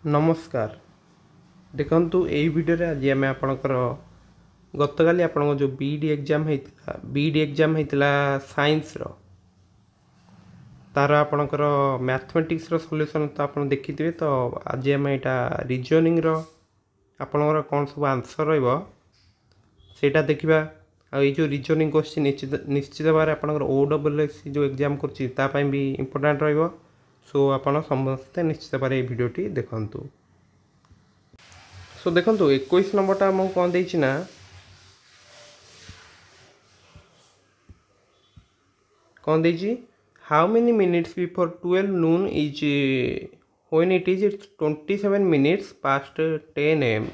नमस्कार। देखंतु एई वीडियो रे आज आमे आपनकर गतकाली आपन जो बीडी एग्जाम हेतिला साइंस रो तार आपनकर मैथमेटिक्स रो सॉल्यूशन तो आपन देखिथिबे। तो आज आमे एटा रीजनिंग रो आपनकर कोन सब आंसर रहइबो सेटा देखिबा। आ ए जो रीजनिंग क्वेश्चन निश्चित बारे आपनकर ओडब्ल्यूएस जो एग्जाम करछि ता पय भी इंपोर्टेंट रहइबो। सो आपन समस्त निश्चित बारे ए वीडियो टी देखंतु। सो देखो 21 नंबरटा मैं कौन देना ना कौन दे how many minutes before 12 noon is when it is 27 minutes past 10 AM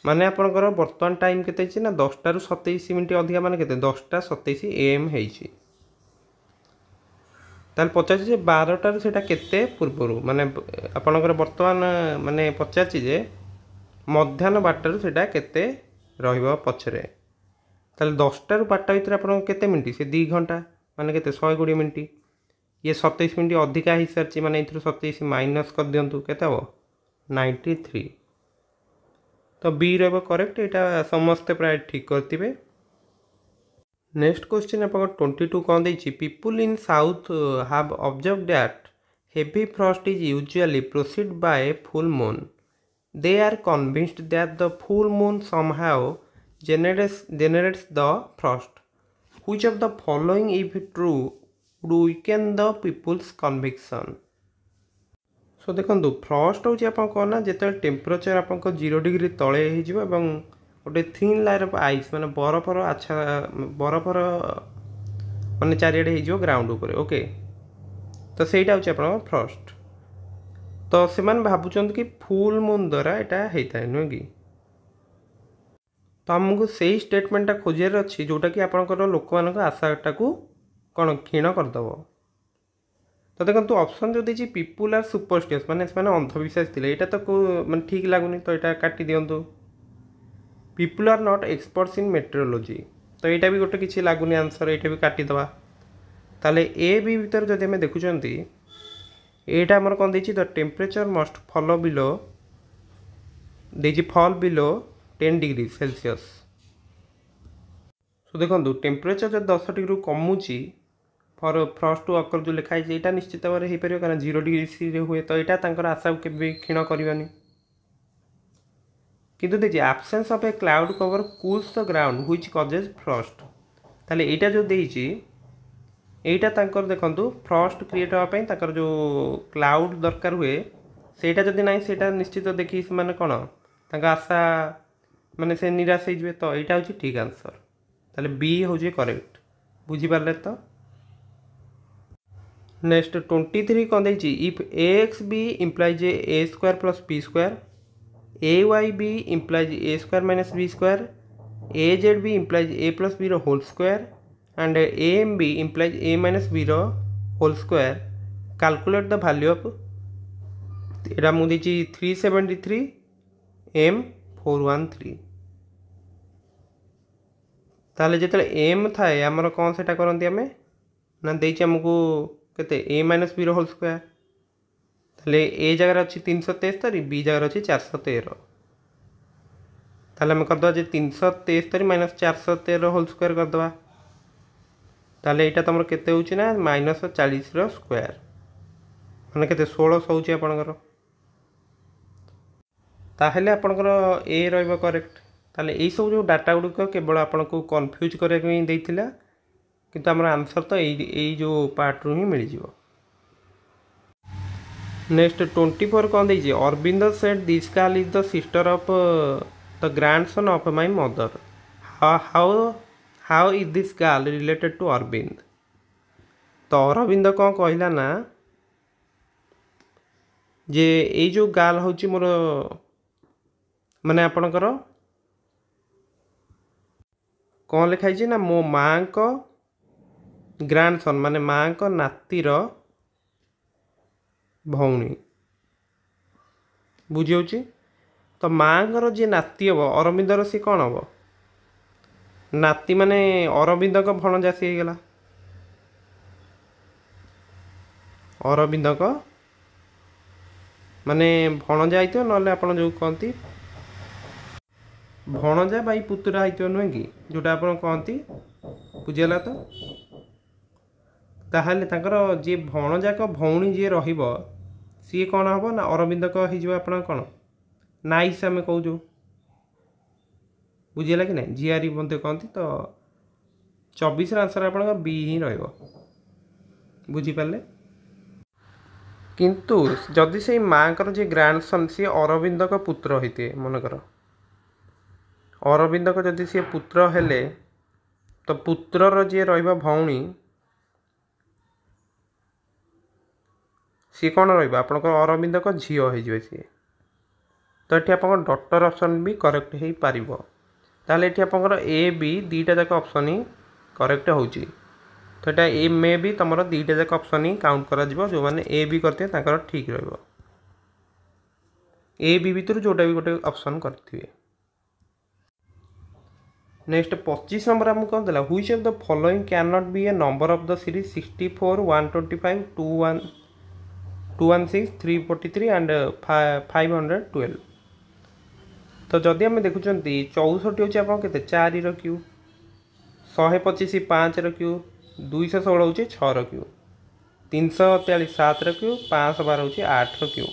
माने आपनकर वर्तमान टाइम केते ना 10 ରୁ 27 मिनिट अधिका माने केते 10टा 27 AM हेछि। ताल पचास जे 12टार सेटा केते पूर्वरु माने आपनकर वर्तमान माने पचास जे मध्याह्न 12टार सेटा केते रहइबो पछरे। ताले 10टा ରୁ 12टा भितर आपन केते मिनिट से 2 घंटा माने केते 120 मिनिट। ये 27 मिनिट अधिका ही सारची माने इथरो 27 माइनस कर दियंतु केते हो 93। तो बी रहइबो करेक्ट। एटा समस्त प्राय ठीक करथिबे। नेक्स्ट क्वेश्चन आप 22 कौन देछि people in south have observed that heavy frost is usually proceed by full moon. They are convinced that the full moon somehow generates the frost. Which of the following, if true, would weaken the people's conviction? So देखो first हूँ आप जो temperature आप 0 degree तले हो गोटे thin lawyer of ice माने बरफर अच्छा बरफर माने चारिआडे हो ग्राउंड उपरे ओके। तो सहीटा हूँ आप फ्रस्ट। तो से भावुं कि फुल मून द्वारा यहाँ होता है नुह कि। तो आमको से स्टेटमेंटा खोजार अच्छी जोटा कि आपंकर लोक मान आशाटा को कौन क्षीण करदेव। तो देखो ऑप्शन जो देती पीपुल आर सुपरस्टियस माने अंधविश्वास थे यहाँ तो मैं ठीक लगुनि तो यहाँ काटी दिंतु। People are not experts in meteorology तो यहाँ भी गोटे किसी लगुनि आंसर यहाँ भी काटिदेवा। ताले ए बी भर जब आम देखुं एटा हमर कौन देछि the temperature must follow below देछि fall below 10 degree Celsius. So देखो टेम्परेचर जब 10 डिग्री कमुची फॉर फ्रस्ट टू अकर जो लिखाई यहाँ निश्चित भाव हो पार कारण 0 डिग्री सी हुए तो यहाँ आशा को केबे क्षीण करवानी। किंतु देखिए absence of A cloud cover cools the ground which causes first. ताले एटा जो देछि एटा तांकर देखंतु फ्रस्ट क्रिएट होगापी तांकर जो क्लाउड दरकार हुए सेटा जदि ना सेटा निश्चित देखी माने कौन तांका आशा माने से निराश हो। तो यहाँ हूँ ठीक आंसर। ताले बी हूँ करेक्ट बुझीपारे। तो नेक्स्ट 23 कौन देछि if X B implies A square plus B square A Y B implies A square minus B square A Z B implies A plus B whole square and AMB implies A minus B रो whole square calculate the value of एटा मु देछि 373 M 413। ताले जेतले M थाए हमर कोन सेटा करंती हमें ना देछि हमकु केते A minus B रो होल स्क्वायर। ताले A जगह अछि 373 B जगह अछि 413। ताले हम कर दो जे 373 माइनस 413 होल स्क्वायर कर दवा। ताले यहाँ तुम केते होची ना -40 रो स्क्वायर माने केते 1600 होची आपनकर। ताहेले आपनकर ए रहइबो करेक्ट। ताले एई सब जो डाटा गुड केवल आपनको कंफ्यूज करे को ही देथिला किंतु हमर आंसर तो एई जो पार्ट रू ही मिल जिवो। नेक्स्ट 24 कौन देछि Arvind said this girl is the sister of the grandson of my mother. How is this girl related to Arvind. तो अरविंद कौन कहला ना जे ये जो गाल हूँ मोर माने आपणकर कौन लिखाई ना मो माँ को ग्रैंडसन माने माँ को नातीर भौणी बुझी। तो माँ जी नाती हम अरविंदर सी कौन हम नाती माने अरविंद को भणजा सी गला अरविंद को माने भणजा आइथिବ नले आपण जो कहती भणजा बाई पुतुरा आइथिବ नुहे कि जोटा आपण कहती बुझीगला तो ताहले तांकर जे भणजाक भौणी जे रहिबो सी कौन हम ना अरविंदक हो आप कौन नाइस आम कौचु बुझीगला कि ना जीआरी मत कहती तो 24 आंसर आप बी ही बुझीपारे किंतु जदि से माँ जे ग्रांडसन सी अरविंदक पुत्र होते मनकर अरविंदक जदि सी पुत्र हेले तो पुत्रर जे रहिबा भौणी सी कौन रहा अरविंदक झील हो सी तो ये आप डॉक्टर ऑप्शन भी करेक्ट हो पार ताले ये आप ए बी दीटा जाक ऑप्शन ही करेक्ट हो तो ये ए मे भी तुम दीटा जाक ऑप्शन ही काउंट कर जो मैंने ए बी करते ठीक रहा ए बी भितर जोटा भी गोटे ऑप्शन करेंगे। नेक्स्ट 25 नंबर आमको कौन देला which of the following can not be A number of the series 64 125 216 343 and 512 तो जदि आम देखुं 64 हूँ आप के 4 क्यू 125 5 क्यू 216 हूँ 6 क्यू 343 7 क्यू 512 हूँ 8 क्यू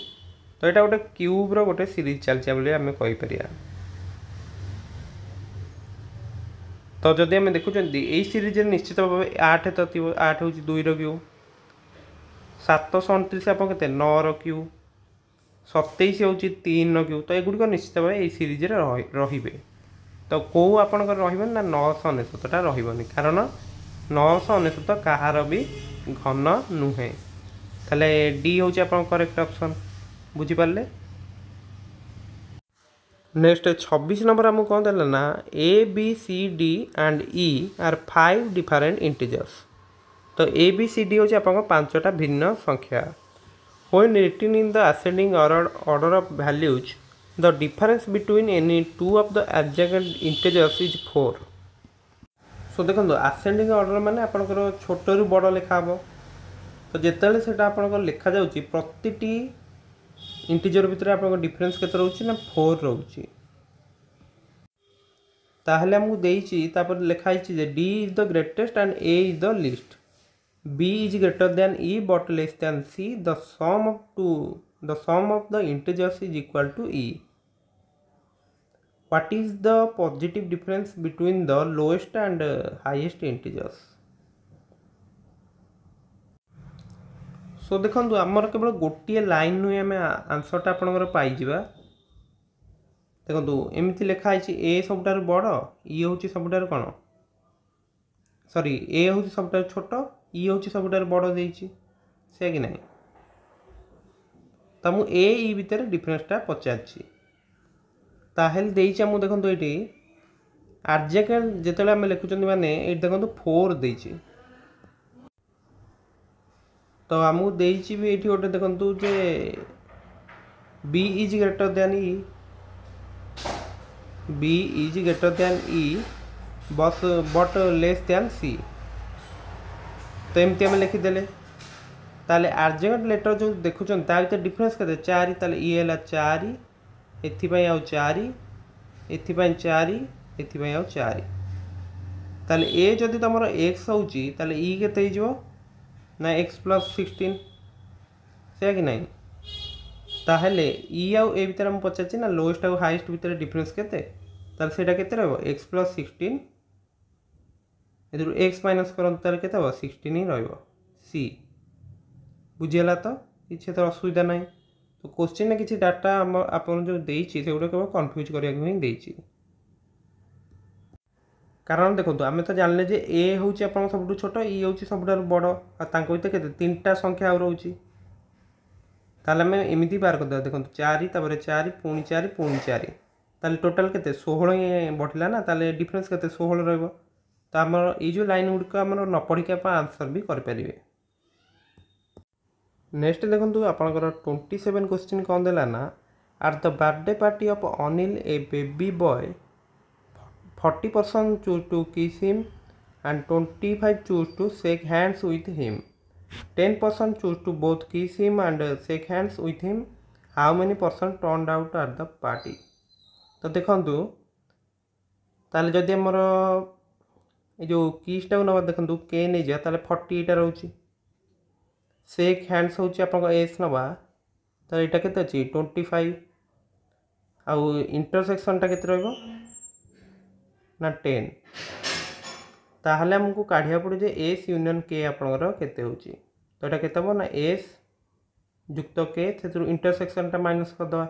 तो यहाँ गोटे क्यूब्र गोटे सीरीज चलती आम कहीपर तो जदि आम देखुं यही सीरीज निश्चित भाव 8 तो 8 हूँ 2 क्यू 729 आप के 9 क्यू 27 हूँ 3 क्यू तो एगुड़िक निश्चित भाव यही सीरीज रे तो कौ आपंकर ना 999टा रही कारण 999 कहार भी घन नुहे ताले डी हूँ आप करेक्ट ऑप्शन बुझीपारे। नेक्स्ट 26 नंबर आमको कौन देला ना A B C D and E are 5 different integers तो ए बी सी डी हूँ आप 5टा भिन्न संख्या when written in the ascending order of values the difference between any two of the adjacent integers is 4 so देखो ascending order माने आपनकर छोट रु बड़ लिखा हम तो जितेबाला से आपनकर लिखा जाउची प्रतिटी इंटीजर भितर आप डिफरेंस केते रोचे ना 4 रोचे ताहले हमको देइची तापर लिखाई जे D is the greatest and A is the least B is greater than E but less than C the sum of the integers is equal to E what is the positive difference between the lowest and highest integers so देखो आमर केवल गोटे line नुहे आम आंसरटा आपंकर पाइबा देखो एमती लिखाई ए सबुठार बड़ ई हूँ सबुठार कौन सॉरी ए हूँ सबुठार छोट ई हूँ सबुठार बड़ देसी से कि नहीं तो मुझे ए ई भितर डिफरेंसटा पचारि ताहले देसी आमको देखो ये आर्जेक्ट जिते आम लिखुं मैंने ये देखो 4 देसी तो आमको देसी भी ये गोटे देखु जे B is greater than E B is greater than E but less than C तो एमती आम लिखिदे ताले आर्जेंट लेटर जो देखुं भर डिफरेंस के 4 ताले ई है 4 एथिपाई आउ 4 एथिपाई 4 एथिपाई आउ 4 ताले ए जदि तुम एक्स होची ताले ई केते हो ना x प्लस 16 से कि नहीं ताहले ई आउ ए भितर हम पचार ना लोएस्ट आउ हाईएस्ट भितर डिफरेंस केते ताले सेटा केते रहबो x प्लस 16 एदरु x माइनस करन ताले केते हो 16 ही रहबो सी बुझियला तो किछि तो असुविधा नहीं तो क्वेश्चन में किछि डाटा आपन जो देइछि सेगुडा केवल कंफ्यूज करिया को ही देइछि कारण देखो आम तो जानले जे ए हूँ आप सब छोट ई हूँ सब बड़ आते के 3टा संख्या रोचे ताल आम एमती बाहर करदे देखो 4 तापर 4 पुणी 4 पुणी 4 ताल टोटाल के 16 बढ़ला ना ताल डिफरेंस के 16 रही तो आम ये लाइन गुड़िक आम न पढ़ी आप आंसर भी करें। नेक्स्ट देखो आपंकर 27 क्वेश्चन कौन देला ना are the birthday party of Anil a baby boy 40% choose to kiss him and 25 choose to shake hands with him. 10% choose to both kiss him and shake hands with him. How many person turned out at the party. तो देखंतु ताले जदि हमर ए जो कीसटा number देखंतु के नै जा ताले 48 रहउची। शेक हैंड्स होची आपन एस नबा तो एटा केते अछि 25 आउ इंटरसेक्शन टा केते रहइबो ना 10। ताहले हमकु काढिया पड़े जे एस यूनियन के आपनकर केते होची। तो एटा केते हो ना एस युक्त के सेतु इंटरसेक्शन टा माइनस कर दवा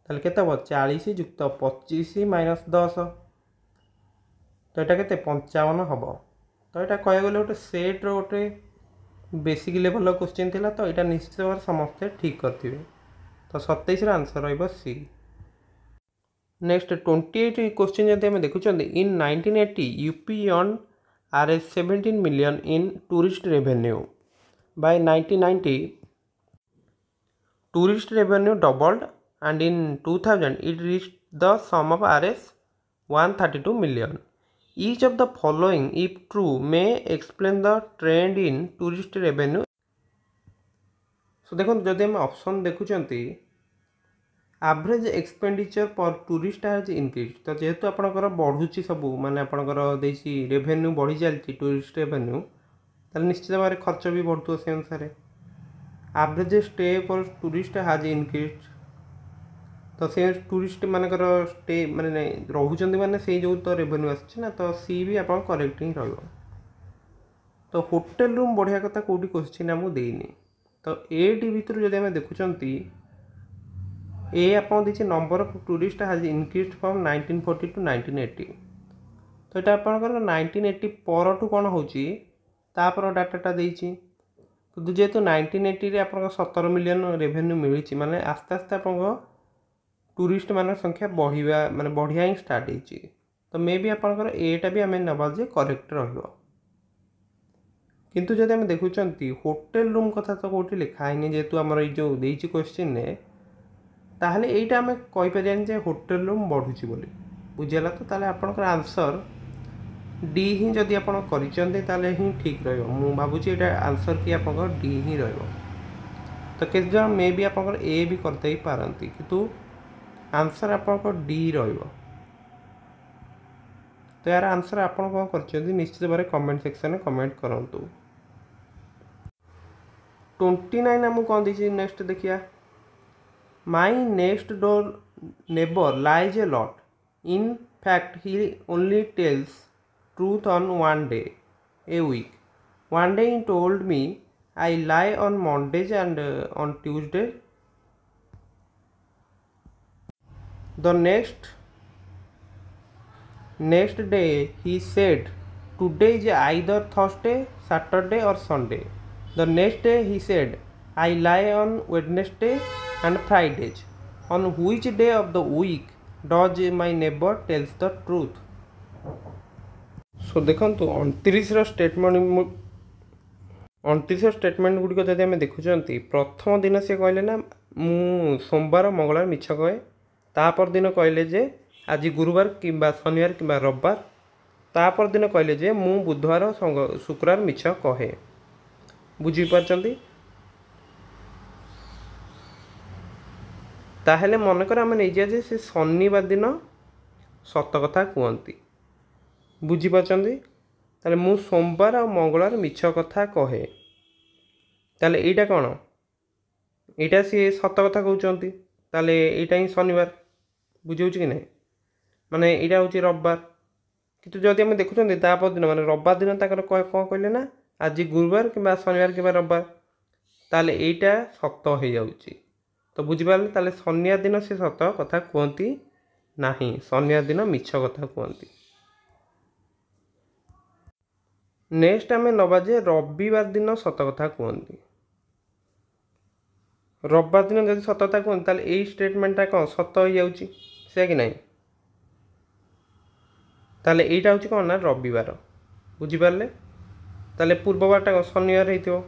ताले केते हो 40 युक्त 25 माइनस 10 तो एटा केते 55 हबो। तो एटा कहया गले गोटे सेट रो गोटे बेसिक लेवल क्वेश्चन थिला तो एटा निश्चित भाव समस्त ठीक करथिबे। तो 27 रा आंसर रहइबो सी। नेक्स्ट 28 क्वेश्चन जदि हम देखुचंदी in 1980 UP earn R 17 million in tourist revenue by 1990 tourist revenue doubled and in 2000 it reached the sum of Rs 132 million. Each of the following, if true, may explain the trend in tourist revenue. So देखो जदि हम option देखुचंती average expenditure पर tourist has increase तो जेहेतु आपनकर बढ़ुची सब माने आपनकर देसी रेवेन्यू बढ़ी चलती टूरिस्ट रेवेन्यू ताले निश्चित भाव खर्च भी बढ़तो से अनुसार एवरेज स्टे पर टूरिस्ट हैज इंक्रीज तो से टूरिस्ट मानकर स्टे माने रोचंदी माने से जो तो रेवेन्यू आछी ना तो सी भी आप करेक्ट ही रहिबो। तो होटल रूम बढ़िया कथा कोडी क्वेश्चन हमु देइनी तो ए डी भीतर जदि हम देखुचंती ए आपन दिछि number of tourist has increased from 1940 to 1980 तो एटा आपनकर 1980 पर टू कोन होची तापर डाटाटा देइछि तो जेतु 1980 रे आपनकर 17 मिलियन रेवेन्यू मिलिछि माने आस्ते आस्ते आपनकर टूरिस्ट मान संख्या बढ़िया माने बढ़िया ही स्टार्ट होती तो मे भी आपंकर एटा भी आम नवा जे करेक्ट रहिबो। किंतु जदि आम देखुचंती होटल रूम कथा तो कोठी लिखा है जेहेतु आमर ये जो देइछि क्वेश्चन ने ताहले एटा आम कहि परियान जे होटल रूम बढ़ुची बोली बुझियला तो ताले आपनकर आंसर डी ही जदि आपन करिचंती ताले ही ठीक रहइबो। मु भाबुची एटा आंसर की आपनकर डी ही रहइबो। तो केते जण मे भी आपनकर ए भी करते ही पारंती किंतु आंसर आपको डी रहिबो। तो यार आंसर आपन कौन करछथि निश्चित भाव कमेंट सेक्शन में कमेंट करंतु। 29 हम कौन दीजिए नेक्स्ट देखिया my next door neighbour lies a lot in fact he only tells truth on one day a week one day he told me I lie on Mondays and on Tuesday the next day he said today is either Thursday, Saturday or Sunday. The next day he said I lie on Wednesday and Fridays. On which day of the week does my neighbor tells the truth? So देखंतु 29 statement 29 statement गुडिक जदि आम देखुचंती प्रथम दिन से कहले ना मु सोमवार मंगलवार मिछ कहे तापर दिन कहले जे आज गुरुवार किंबा शनिवार किंबा रविवार तापर दिन कहले जे मु बुधवार शुक्रवार मिछ कहे बुझी पारचंती। ताहेले मनकर आम नहीं जा जे से शनिवार दिन सत कथा कहती बुझी पारचंती ताले मु सोमवार और मंगलवार मिछ कथा कहे ताले एटा कौन एटा सी सत कथा कहउचंती ताले एटा ही शनिवार बुझाऊँ कि ना माने यहाँ हूँ रविवार कितु जदि आम देखुं तापर दिन माने रविवार दिन तक कौन कहले ना आज गुरुवार कि शनिवार कि रविवार ताले एटा सत हो जाऊँगी तो बुझिपारे ताले शनिवार दिन से सत कथा कहती ना शनिवार दिन मिछ कथा कहती। नेक्स्ट आम नवा जे रविवार दिन सत कथा कहती रविवार दिन जब सत कथा कहते ताले यही स्टेटमेंटा कौन सत हो जाऊँगी से कि नहीं ताले एटा हूँ कौन ना रविवार बुझिपारे ताले पूर्ववारटा कौन शनिवार हो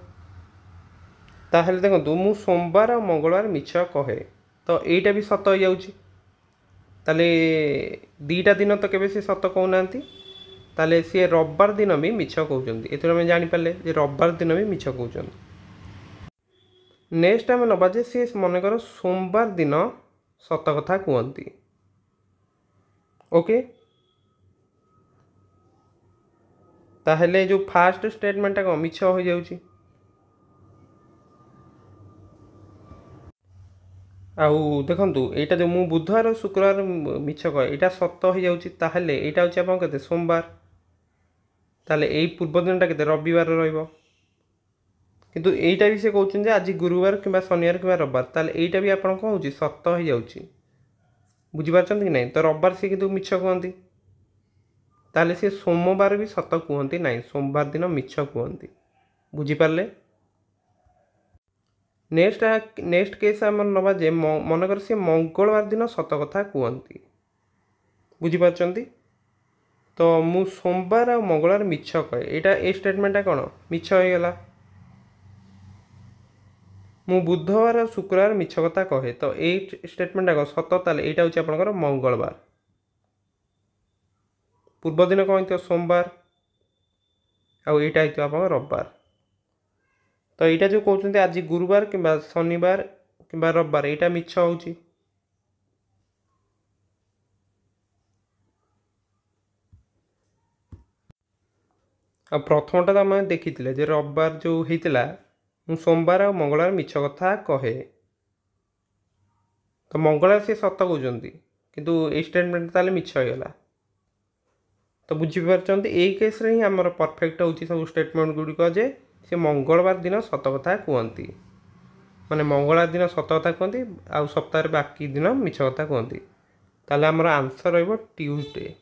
ताहले देखो मु सोमवार और मंगलवार मिछ कहे तो यहीटा भी सत हो जाऊँगी ताले दीटा दिन तो केबे से सत कहना ताले सी रविवार दिन भी मिछ कहते एथर आम जानीपारे रविवार दिन भी मिछ कहते। नेक्स्ट आम नवा जे सी मनकर सोमवार दिन सत कथा कहती। ओके, ताहले जो फास्ट स्टेटमेंटा कौन मिछ हो जाउची। आउ देखंतु एटा जो मु बुधवार शुक्रवार मिछ कहे एटा सत हो जाउची, ताहले एटा होची आपन केते सोमवार, ताहले एई पूर्व दिनटा केते रविवार रहइबो। किंतु एटा भी से कहउछन जे आज गुरुवार किबा शनिवार किबा रविवार, ताहले एटा भी आपन कोन होची सत हो जाउची। बुझी पारछन कि नहीं? तो रविवार से किंतु मिछ कहंती, ताहले से सोमवार भी सत कहंती नहीं, सोमवार दिन मिछ कहंती। बुझी पारले? नेक्स्ट केस आम नवा जे मनकर सी मंगलवार दिन सत कथा कहती। बुझीपारचंती? तो मु सोमवार और मंगलवार मिछ कहे, एटा ए स्टेटमेंटा कौन मिछ हो गला। मु बुधवार और शुक्रवार मिछ कथा कहे, तो ए स्टेटमेंटा कौन सत, ताले एटा होची आपनकर मंगलवार। पूर्व दिन कौन तो सोमवार आउ एटा हितो आपन रविवार। तो यहाँ जो कहते आज गुरुवार कि शनिवार कि रविवार यहाँ मिछ होची। आ प्रथमटा तो आम देखी रविवार जो होता सोमवार और मंगलवार मिछ कथा कहे, तो मंगलवार से सत कहते किंतु ए स्टेटमेंट ताले मिछ होगला। तो बुझीपार यही केस रे ही आमर परफेक्ट होची सब स्टेटमेंट गुड़िक जे से मंगलवार दिन सत कथा कहती, माने मंगलवार दिन सत कथा कहती आउ सप्ताह बाकी दिन मिछ कथा कहती। ताले आमर आंसर रहिबो ट्यूसडे।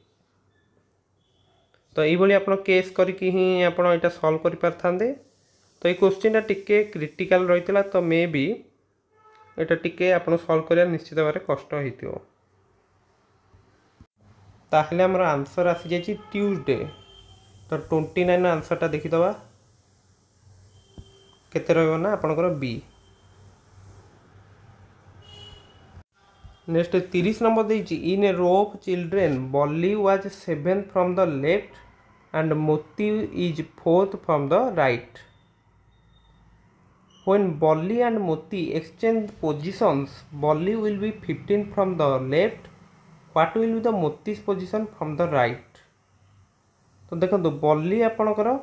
तो यही आप केस करके ही आप यहाँ सल्व कर पारथांते। तो ये क्वेश्चन टिके क्रिटिकल रही है, तो मे बी यहाँ टिके आप सल्व कर निश्चित भाव कष्ट हो। ताहले आमर आंसर आसी जाइए ट्यूसडे। तो 29 आंसरटा देखीदबा केते रहइबो ना आपनकर बी। नेक्स्ट 30 नंबर देइछि in a row of children Bolly was 7th from the left and Moti is 4th from the right. When Bolly and Moti exchange positions, Bolly will be 15th from the left. What will be the Moti's position from the right? तो देखो बॉली आपणकर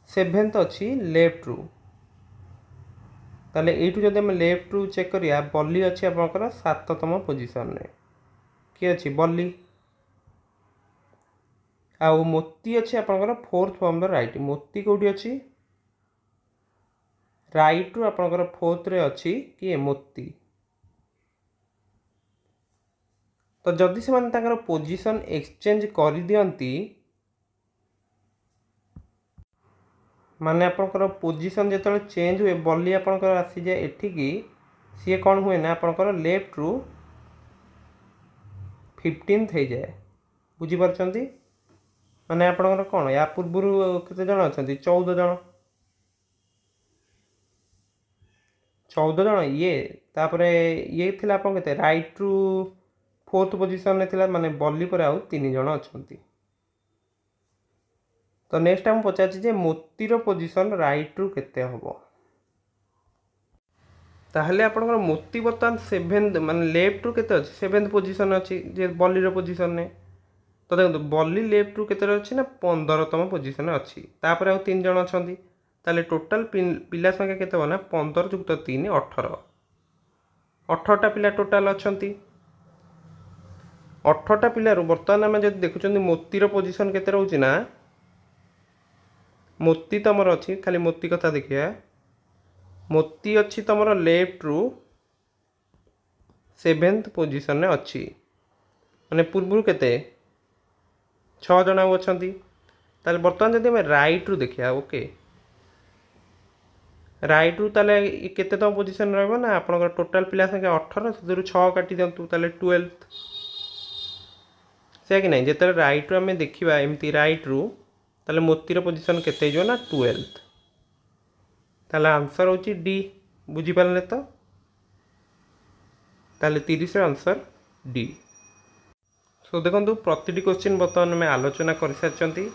7th अच्छी left रु, ताले एठू जदि हम left रु check करिया बॉली अच्छी आपणकर 7तम पोजीशन रे। किए अच्छी बॉली आउ मोती अच्छी आपणकर 4th फ्रॉम द राइट। मोती कोठी अच्छी राइट रु आपणकर 4th रे अच्छी किए मोती। तो जदि से माने ताकर पोजीशन एक्सचेंज कर दियंती, माने आपणकर पोजीशन जेतले चेंज हुए बॉली आपणकर आसी जाए एठिकी, सी कौन हुए ना आपणकर लेफ्ट रु 15th हो जाए। बुझी पारछंती? माने आपणकर कौन या पूर्व केते जण अछंती 14 जण, 14 जण ये तापरे ये थिला आपन केते राइट रु 4th पोजीशन ने थिला, माने बॉली पर आउ 3 जण अछंती। तो नेक्स्ट हम पचाछि जे मोतीर पोजीशन राइट रु केते हबो। ताहले आपनकर मोती बर्तमान 7th माने लेफ्ट रु केते अछि 7th पोजीशन अछि जे बॉलीर पोजीशन ने। तो देखो बॉली लेफ्ट रु केते अछि ना 15तम पोजीशन अछि, तापर आउ 3 जण अछंती। ताले टोटल पिला संख्या केते बना 15 + 3 18, 18टा पिला टोटल अछंती। 18टा पिलारू बर्तमान आम जब देखुं मोतीर पोजीशन केते रोची ना, मोती तमर अच्छी खाली मोती कथा देखिए, मोती अच्छी तमर लेफ्ट रु 7th पोजीशन ने अच्छी, माने पूर्व केते 6 जण अछंती। ताले बर्तमान जदि हम राइट रु देखिया, ओके राइट रु ताले केते तम पोजीशन रहबो ना आपनकर टोटल पिला संख्या 18 से 6 काटी दियंतु ताले 12th से कि नहीं। जेते राइट रु हमें देखिबा एमती राइट रु ताले मोतीर पोजीशन केते जो ना 12th, ताले आंसर होची डी। बुझी पारले तो ताले 30 रे आंसर डी। सो देखंतु प्रतिटी क्वेश्चन बर्तमान में आलोचना कर सारचंती।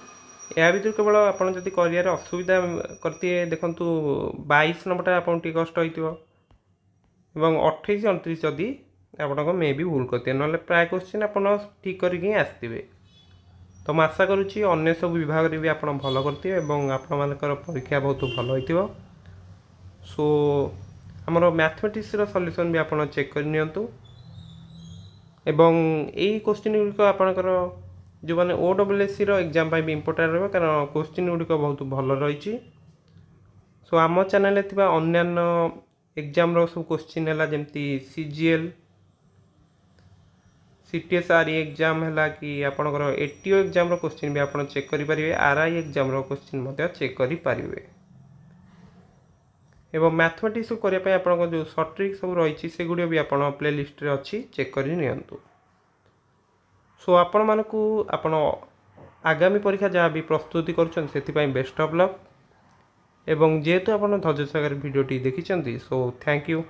या भर केवल आप कर असुविधा करते देखु 22 नंबरटा आप कष्ट हो 28 29 जदि आप मे भी भूल करते ना प्राय क्वेश्चन आप ठीक करके आसवे। तो मैं आशा करुच्ची अन्य सब विभाग भी आप भल करते आपर परीक्षा बहुत भल हो। सो आमर मैथमेटिक्स सॉल्यूशन भी आप चेक कर नियंतु एवं यही क्वेश्चन गुड़िक आपंकर जो मैंने OSSC एग्जाम भी इंपोर्टेंट रहा कारण क्वेश्चन गुड़िक बहुत भल रही। सो आम चैनल अन्यान्य एग्जाम सब क्वेश्चन है जमती CGL CTS RE एग्जाम है कि आपंकर ATO एग्जाम क्वेश्चन भी आप चेक करेंगे RI एग्जाम क्वेश्चन चेक करेंगे एवं मैथमेटिक्स करने आप जो सर्ट ट्रिक सब रही से गुड़ भी आप प्ले लिस्ट रे अच्छी चेक कर नियंतु। सो आपण मानकु आपण आगामी परीक्षा जहाँ भी प्रस्तुति कर बेस्ट ऑफ लक एवं जेहेतु आप धैर्य सहकार वीडियोटी देखी सो थैंक यू।